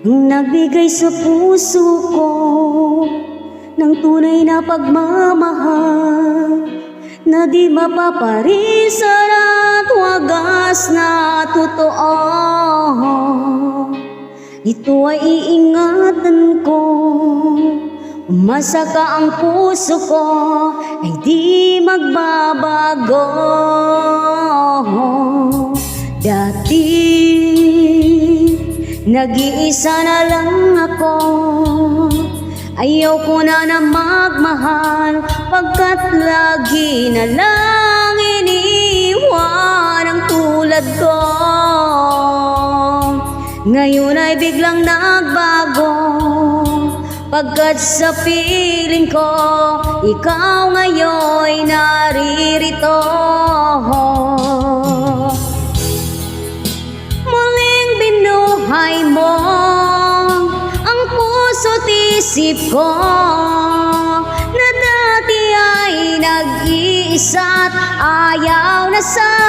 ang nagbigay sa puso ko ng tunay na pagmamahal na di mapaparisan at wagas na totoo. Ito ay iingatan ko, umasa ka ang puso ko ay di magbabago. Dati nag-iisa na lang ako, ayaw ko na magmahal pagkat lagi na lang iniwan ang tulad ko. Ngayon ay biglang nagbago pagkat sa piling ko ikaw ngayon'y naririto. Muling binuhay mo ang puso't isip ko na dati ay nag-iisa't ayaw na sa